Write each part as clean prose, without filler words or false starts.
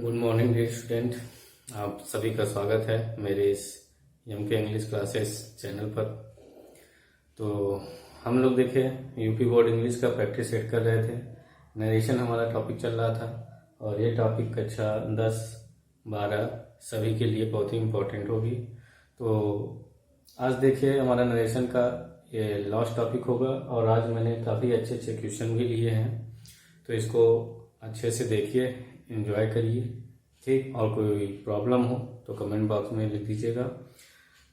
Good morning dear student. आप सभी का स्वागत है मेरे इस एमके इंग्लिश क्लासेस चैनल पर। तो हम लोग देखे यूपी बोर्ड इंग्लिश का प्रैक्टिस सेट कर रहे थे। नरेशन हमारा टॉपिक चल रहा था और ये टॉपिक कक्षा 10, 12 सभी के लिए बहुत ही इम्पोर्टेंट होगी। तो आज देखिए हमारा नरेशन का ये लास्ट टॉपिक होगा और आज मैंने काफ़ी अच्छे अच्छे क्वेश्चन भी लिए हैं, तो इसको अच्छे से देखिए, एंजॉय करिए, ठीक। और कोई प्रॉब्लम हो तो कमेंट बॉक्स में लिख दीजिएगा,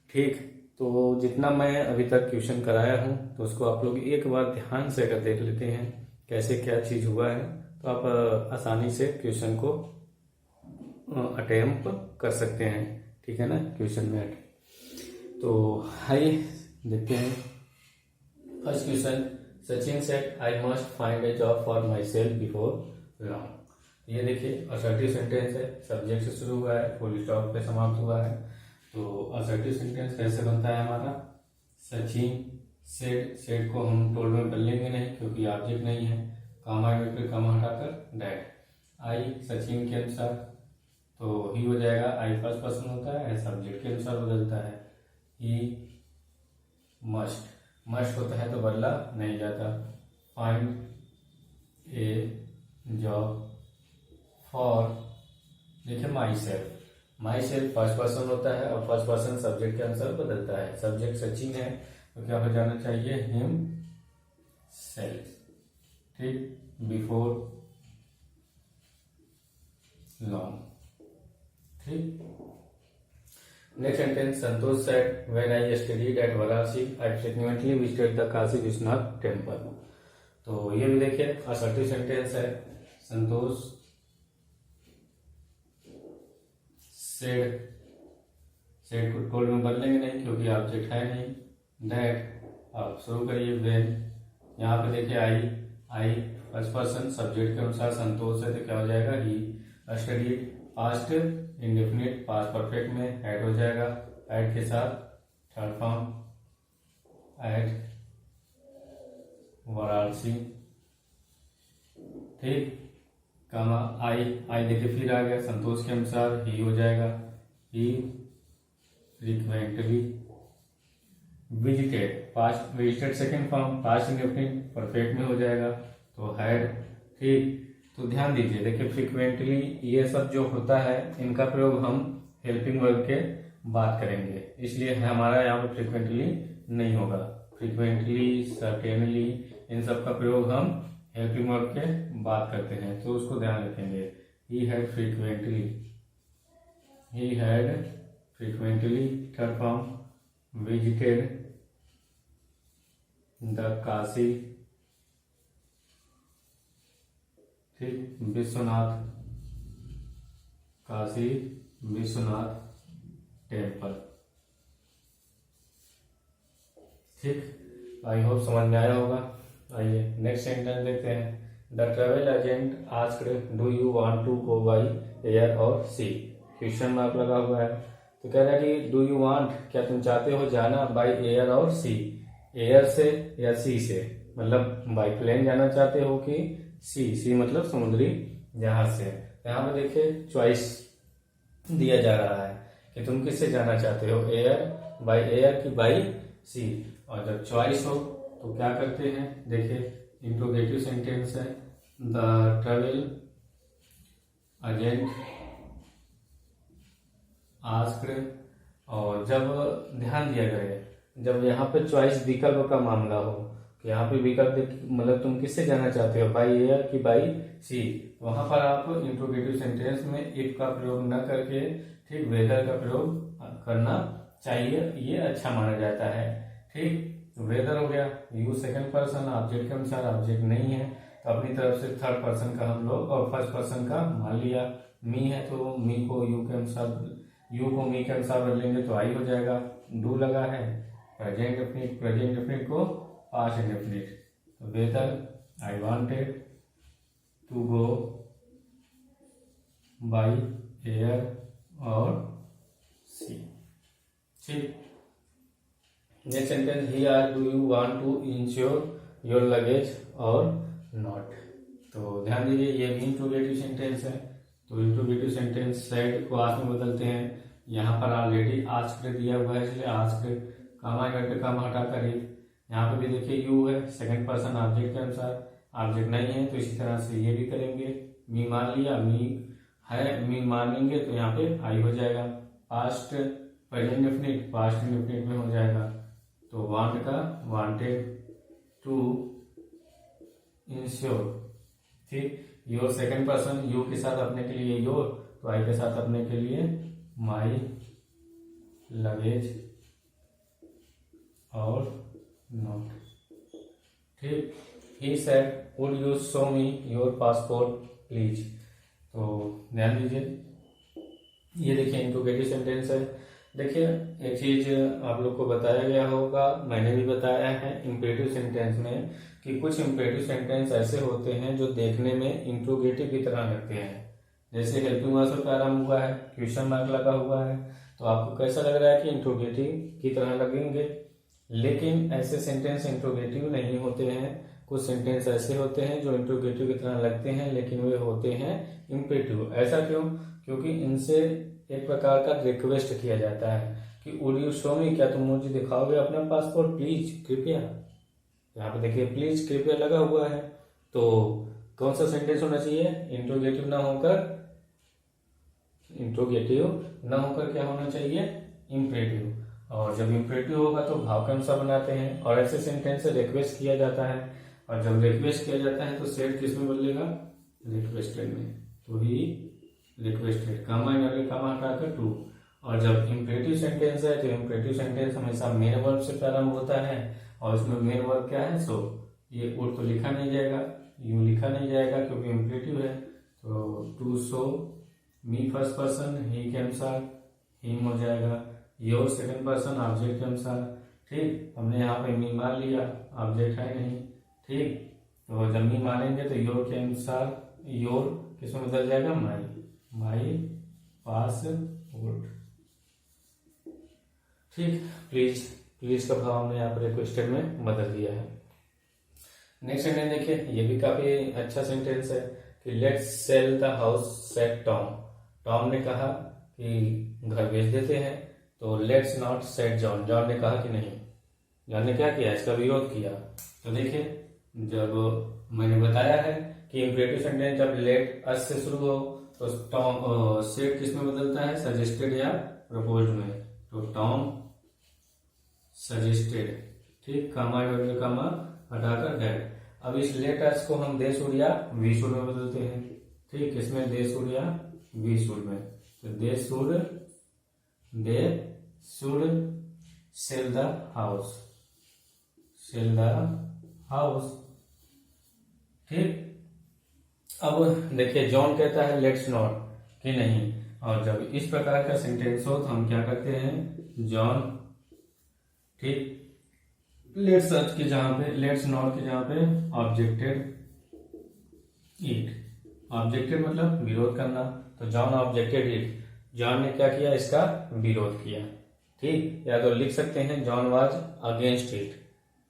ठीक। तो जितना मैं अभी तक क्वेश्चन कराया हूँ तो उसको आप लोग एक बार ध्यान से अगर देख लेते हैं कैसे क्या चीज़ हुआ है तो आप आसानी से क्वेश्चन को अटेम्प्ट कर सकते हैं, ठीक है ना। क्वेश्चन में तो आइए देखते हैं। First question, Sachin said I must find A job for my self before long. ये देखिए असर्टिव सेंटेंस है, सब्जेक्ट से शुरू हुआ है, फुल स्टॉप पे समाप्त हुआ है। तो असर्टिव सेंटेंस कैसे बनता है हमारा? सचिन सेड को हम टोल्ड में बदल लेंगे नहीं क्योंकि ऑब्जेक्ट नहीं है, कामा में फिर कामा हटाकर डैड। आई सचिन के अनुसार तो ही हो जाएगा, आई फर्स्ट पर्सन होता है, सब्जेक्ट के अनुसार बदलता है। ही मस्ट होता है तो बदला नहीं जाता। फाइंड ए जॉब फॉर, देखिए माई सेल्फ फर्स्ट पर्सन होता है और फर्स्ट पर्सन सब्जेक्ट के अनुसार बदलता है। सब्जेक्ट सचिन है तो क्या हो जाना चाहिए? हिम सेल्फ, ठीक। बिफोर लॉन्ग, ठीक। Next sentence, Santosh said when I studied at Varanasi I frequently visited the Kashi Vishwanath temple. तो ये भी देखिए असर्टिव सेंटेंस है। संतोष सेड को टोल्ड में बदलेंगे नहीं क्योंकि ऑब्जेक्ट है नहीं। दैट आप शुरू करिए व्हेन, यहाँ पे देखिए आई फर्स्ट पर्सन सब्जेक्ट के अनुसार संतोष है तो क्या हो जाएगा? He studied past indefinite, past perfect में ऐड हो जाएगा, ऐड के साथ थर्ड फॉर्म ऐड वाराणसी, ठीक। कामा आई देखिए फिर आ गया, संतोष के अनुसार ही हो जाएगा, he frequently visited, past visited second form, past indefinite perfect में हो जाएगा तो हैड, ठीक। तो ध्यान दीजिए, देखिए फ्रीक्वेंटली ये सब जो होता है इनका प्रयोग हम हेल्पिंग वर्ब के बात करेंगे, इसलिए हमारा यहाँ पे फ्रीक्वेंटली नहीं होगा। फ्रीक्वेंटली, सर्टेनली इन सब का प्रयोग हम हेल्पिंग वर्ब के बात करते हैं, तो उसको ध्यान रखेंगे। He had frequently third form visited the Kashi, ठीक, काशी विश्वनाथ टेम्पल, ठीक। आई होप समझ में आया होगा। आइए नेक्स्ट सेंटेंस देखते हैं। The travel agent asked do you want to go by air or sea. Question mark लगा हुआ है तो कह रहा है कि डू यू वांट, क्या तुम चाहते हो जाना by air or C, air से या सी से, मतलब बाई प्लेन जाना चाहते हो कि सी मतलब समुद्री जहाज से। यहाँ पे देखिए चॉइस दिया जा रहा है कि तुम किससे जाना चाहते हो, बाई एयर की बाई सी। और जब चॉइस हो तो क्या करते हैं, देखिए इंट्रोगेटिव सेंटेंस है। द ट्रेवल एजेंट आस्क्ड, और जब ध्यान दिया गया, जब यहाँ पे चॉइस विकल्प का मामला हो कि यहाँ पे विकल्प मतलब तुम किससे जाना चाहते हो, बाई एयर की बाई सी, वहां पर आप इंट्रोगेटिव सेंटेंस में इफ का प्रयोग न करके ठीक वेदर का प्रयोग करना चाहिए, ये अच्छा माना जाता है, ठीक। वेदर हो गया, यू सेकंड पर्सन, ऑब्जेक्ट के अनुसार ऑब्जेक्ट नहीं है तो अपनी तरफ से थर्ड पर्सन का हम लोग और फर्स्ट पर्सन का मान लिया। मी है तो मी को यू के अनुसार, यू को मी के अनुसार बदलेंगे तो आई हो जाएगा। डू लगा है, प्रेजेंट डेफिनिट को पास्ट इंडेफिनिट, तो whether I wanted to go by air or sea, ठीक। Next sentence, here do you want to insure your luggage or not. तो ध्यान दीजिए ये भी इंट्रोगेटिव सेंटेंस है। तो इंट्रोगेटिव सेंटेंस सेड को आस्क में बदलते हैं। यहाँ पर ऑलरेडी आस्क्ड दिया हुआ है, इसलिए आस्क्ड कामा करके कामा हटाकर एक। यहाँ पे भी देखिए यू है, सेकंड पर्सन ऑब्जेक्ट के अनुसार, ऑब्जेक्ट नहीं है तो इसी तरह से ये भी करेंगे। मी मान लिया, मी है, मी मानेंगे तो यहाँ पे आई हो जाएगा। Past present definite past indefinite में हो जाएगा। तो वांट का वांटेड, टू इंश्योर, ठीक। योर सेकंड पर्सन, यू के साथ अपने के लिए योर, तो आई के साथ अपने के लिए माई लगेज और नोट, ठीक। He said would you show me your passport please. तो ध्यान दीजिए, ये देखिए इंट्रोगेटिव सेंटेंस है। देखिए एक चीज आप लोग को बताया गया होगा, मैंने भी बताया है इंपेरेटिव सेंटेंस में, कि कुछ इंपेरेटिव सेंटेंस ऐसे होते हैं जो देखने में इंट्रोगेटिव की तरह लगते हैं। जैसे हेल्पिंग वर्ब से प्रारंभ हुआ है, क्वेश्चन मार्क लगा हुआ है, तो आपको कैसा लग रहा है कि इंट्रोगेटिव की तरह लगेंगे। लेकिन ऐसे सेंटेंस इंट्रोगेटिव नहीं होते हैं। कुछ सेंटेंस ऐसे होते हैं जो इंट्रोगेटिव की तरह लगते हैं लेकिन वे होते हैं इंपेरेटिव। ऐसा क्यों? क्योंकि इनसे एक प्रकार का रिक्वेस्ट किया जाता है कि वुड यू शो मी, क्या तुम मुझे दिखाओगे अपना पासपोर्ट प्लीज, कृपया। यहाँ पे देखिए प्लीज कृपया लगा हुआ है, तो कौन सा सेंटेंस होना चाहिए? इंट्रोगेटिव ना होकर क्या होना चाहिए? इंपेरेटिव। और जब इंपेरेटिव होगा तो भाव के अनुसार बनाते हैं, और ऐसे सेंटेंस से रिक्वेस्ट किया जाता है, और जब रिक्वेस्ट किया जाता है तो सेड किस में बदलेगा? रिक्वेस्टेड में। तो ही रिक्वेस्टेड, कामा हटाकर टू। और जब इंपेरेटिव सेंटेंस है तो इंपेरेटिव सेंटेंस हमेशा मेन वर्ब से प्रारंभ होता है, और इसमें मेन वर्ब क्या है? सो। ये उड तो लिखा नहीं जाएगा, यू लिखा नहीं जाएगा क्योंकि इंपेरेटिव है। तो to so, me first person, he के अनुसार हिम हो जाएगा। योर सेकंड पर्सन ऑब्जेक्ट के अनुसार, ठीक। हमने यहाँ पे मी मान लिया, ऑब्जेक्ट है नहीं, ठीक। तो जब मी मानेंगे तो योर के अनुसार योर किसमें बदल जाएगा? माई पासपोर्ट, ठीक। प्लीज का भाव हमने यहाँ पर रिक्वेस्टेड में बदल दिया है। नेक्स्ट सेंटेंस देखिए, ये भी काफी अच्छा सेंटेंस है कि let's sell the house said Tom. Tom ने कहा कि घर बेच देते हैं, तो let's not said John. John ने कहा कि नहीं। जॉन ने क्या किया? इसका विरोध किया। तो देखिए, जब मैंने बताया है कि इंपेरेटिव सेंटेंस जब लेट अस से शुरू हो तो टॉम सेड किस में बदलता है? सजेस्टेड या प्रपोज्ड में। तो टॉम सजेस्टेड, ठीक। कामा हटाकर डेड। अब इस लेट अस को हम दे शुड या वी शुड में बदलते हैं, ठीक। इसमें दे शुड या वी शुड में। तो they should sell the house, ठीक। अब देखिए, जॉन कहता है लेट्स नॉट, कि नहीं। और जब इस प्रकार का सेंटेंस हो तो हम क्या करते हैं? जॉन, ठीक। लेट्स नॉट के जहां पे ऑब्जेक्टेड इट। ऑब्जेक्टेड मतलब विरोध करना, तो जॉन ऑब्जेक्टेड इट। जॉन ने क्या किया? इसका विरोध किया, ठीक। या तो लिख सकते हैं John was against it,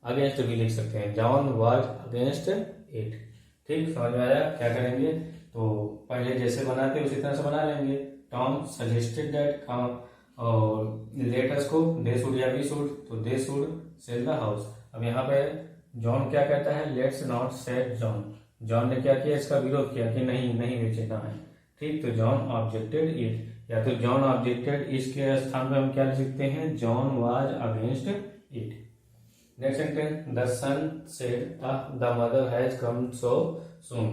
against भी लिख सकते हैं, जॉन वाज अगेंस्ट इट, ठीक। समझ में आया? क्या करेंगे? तो पहले जैसे बनाते उसी तरह से बना लेंगे। टॉम सजेस्टेड दैट, और लेटस को दे शुड या वी शुड, तो they should sell the house. अब यहाँ पे जॉन क्या कहता है? Let's not said John. John ने क्या किया? इसका विरोध किया कि नहीं बेचना है, ठीक। तो जॉन ऑब्जेक्टेड इट, या तो जॉन ऑब्जेक्टेड इसके स्थान पे हम क्या लिख सकते हैं? John was against it. Next sentence, the son said the mother has come so soon.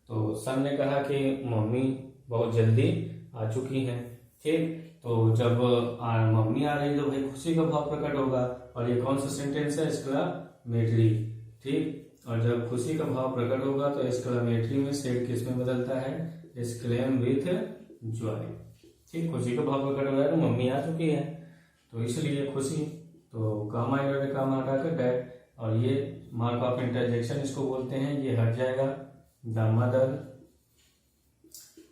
तो सन ने कहा कि मम्मी बहुत जल्दी आ चुकी हैं, ठीक। तो जब मम्मी आ रही तो भाई खुशी का भाव प्रकट होगा, और ये कौन सा सेंटेंस है? एक्सक्लेमेटरी, ठीक। और जब खुशी का भाव प्रकट होगा तो एक्सक्लेमेटरी में सेड किस में बदलता है? एक्सक्लेम विथ जॉय, ठीक। खुशी का भाव प्रकट हो रहा है तो मम्मी आ चुकी है, तो इसलिए खुशी। तो कामा हटाकर डेड, और ये मार्क ऑफ इंटरजेक्शन इसको बोलते हैं, ये हट जाएगा। द मदर,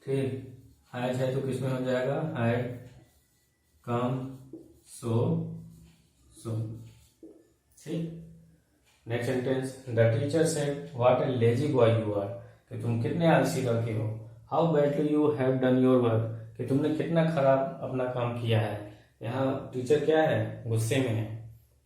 ठीक। हैज है तो किसमें हो जाएगा? हैड कम सो सून, ठीक। Next sentence, the teacher said what a lazy boy you are. कि तुम कितने आलसी लड़के हो। How badly you have done your work, कि तुमने कितना खराब अपना काम किया है। यहाँ टीचर क्या है, गुस्से में है,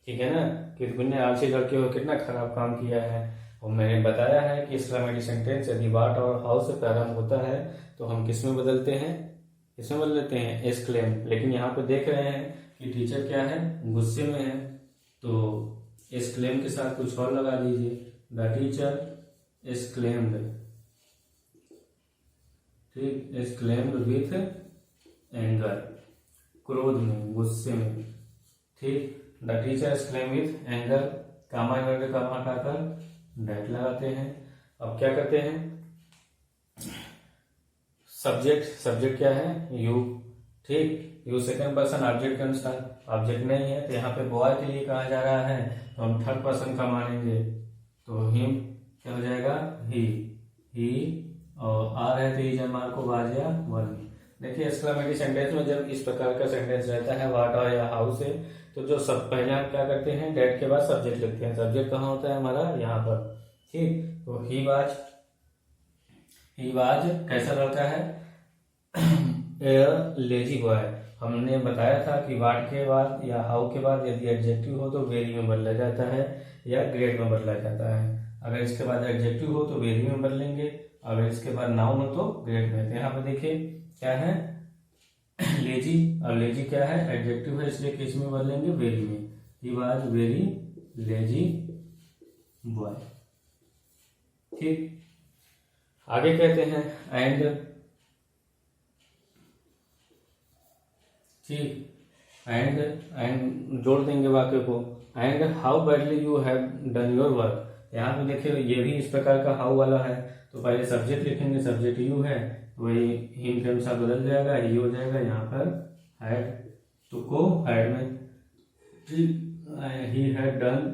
ठीक है ना, कि तुमने आलसी लड़के हो, कितना खराब काम किया है। और मैंने बताया है कि एक्सक्लेमेटरी सेंटेंस यदि व्हाट और हाउ से प्रारंभ होता है तो हम किस में बदलते हैं, किसमें बदल लेते हैं, एक्सक्लेम। लेकिन यहाँ पे देख रहे हैं कि टीचर क्या है, गुस्से में है, तो एक्सक्लेम के साथ कुछ और लगा दीजिए, द टीचर एक्सक्लेम्ड, ठीक, एक्सक्लेम्ड विथ एंगर, क्रोध में, गुस्से में, ठीक। The teacher exclaim with anger, comma inverted comma हटाकर डेट लगाते हैं। अब क्या करते हैं, सब्जेक्ट, सब्जेक्ट क्या है, यू, ठीक, यू सेकंड पर्सन ऑब्जेक्ट के अनुसार, ऑब्जेक्ट नहीं है तो यहाँ पे बॉय के लिए कहा जा रहा है तो हम थर्ड पर्सन का मानेंगे, तो हिम क्या हो जाएगा, ही, और आर है तो ही जमार को बाजिया वन। देखिए एक्सक्लेमेटरी सेंटेंस में जब इस प्रकार का सेंटेंस रहता है व्हाट और या हाउ से, तो जो सब पहले हम क्या करते हैं, डेट के बाद सब्जेक्ट लिखते हैं। सब्जेक्ट कहाँ होता है हमारा, यहाँ पर, ठीक। तो ही वाज कैसा लड़का है, ए लेजी बॉय। हमने बताया था कि वाट के बाद या हाउ के बाद यदि एडजेक्टिव हो तो वेरी में बदला जाता है या ग्रेड में बदला जाता है। अगर इसके बाद एडजेक्टिव हो तो वेरी में बदलेंगे, अगर इसके बाद नाउन हो तो ग्रेड में। तो यहाँ पे देखिए क्या है, लेजी, और लेजी क्या है, एडजेक्टिव है, इसलिए किस में बदलेंगे, वेरी में। He was very lazy boy, ठीक। आगे कहते हैं एंड, ठीक, एंड जोड़ देंगे वाक्य को, and how badly you have done your work. यहाँ पे देखिए ये भी इस प्रकार का हाउ वाला है, तो पहले सब्जेक्ट लिखेंगे, सब्जेक्ट यू है, वही हिम के अनुसार बदल जाएगा, ही हो जाएगा, यहाँ पर हैड, तो को हैड में, ही had done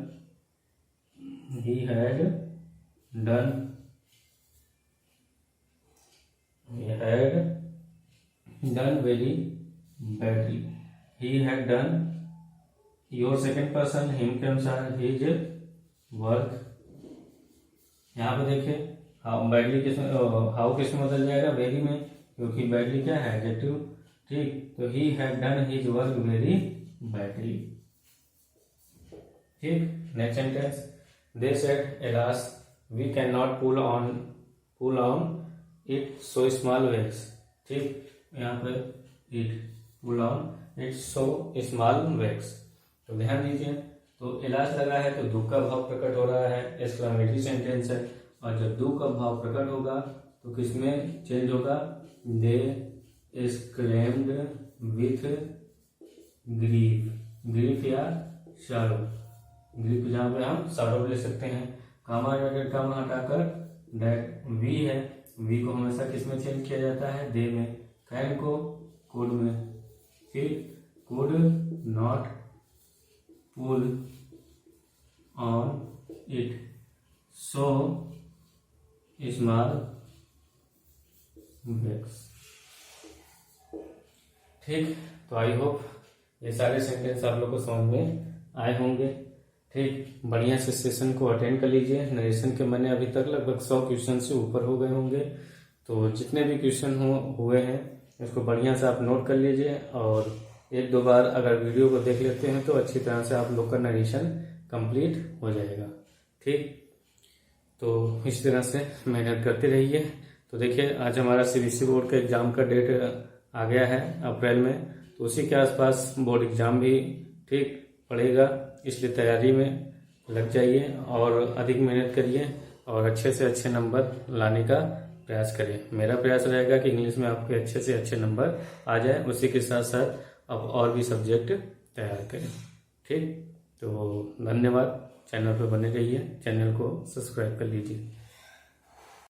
very badly, he had done, your second person him के अनुसार हिज वर्क। यहाँ पे देखिए बैडली किसमें, हाउ किसमें बदल जाएगा, वेरी में, क्योंकि बैडली क्या है, एडजेक्टिव, ठीक। तो he had done his work very badly, ठीक। Next sentence, they said alas we can not pull on it so small wages, ठीक। यहाँ पे it, pull on it so small wages, तो ध्यान दीजिए, तो एलास लगा है तो दुख का भाव प्रकट हो रहा है, एक्सक्लेमेटरी सेंटेंस है, और जब दुख का भाव प्रकट होगा तो किसमें चेंज होगा, दे एक्सक्लेम्ड विथ ग्रीफ, ग्रीफ या शारो, ग्रीफ जहां पे हम शारो ले सकते हैं, कामा इन्वर्टेड कामा हटाकर दैट वी है, वी को हमेशा किसमें चेंज किया जाता है, दे में, कैन को कुड में, फिर could not pull on it so small wages, ठीक। तो आई होप ये सारे सेंटेंस आप लोग को समझ में आए होंगे, ठीक। बढ़िया से सेशन को अटेंड कर लीजिए। नरेशन के मैंने अभी तक लगभग 100 क्वेश्चन से ऊपर हो गए होंगे, तो जितने भी क्वेश्चन हुए हैं इसको बढ़िया से आप नोट कर लीजिए, और एक दो बार अगर वीडियो को देख लेते हैं तो अच्छी तरह से आप लोग का नरेशन कंप्लीट हो जाएगा, ठीक। तो इस तरह से मेहनत करते रहिए। तो देखिए आज हमारा सीबीएसई बोर्ड का एग्जाम का डेट आ गया है अप्रैल में, तो उसी के आसपास बोर्ड एग्जाम भी ठीक पड़ेगा, इसलिए तैयारी में लग जाइए और अधिक मेहनत करिए और अच्छे से अच्छे नंबर लाने का प्रयास करें। मेरा प्रयास रहेगा कि इंग्लिश में आपके अच्छे से अच्छे नंबर आ जाए, उसी के साथ साथ अब और भी सब्जेक्ट तैयार करें, ठीक। तो धन्यवाद, चैनल पर बने रहिए, चैनल को सब्सक्राइब कर लीजिए।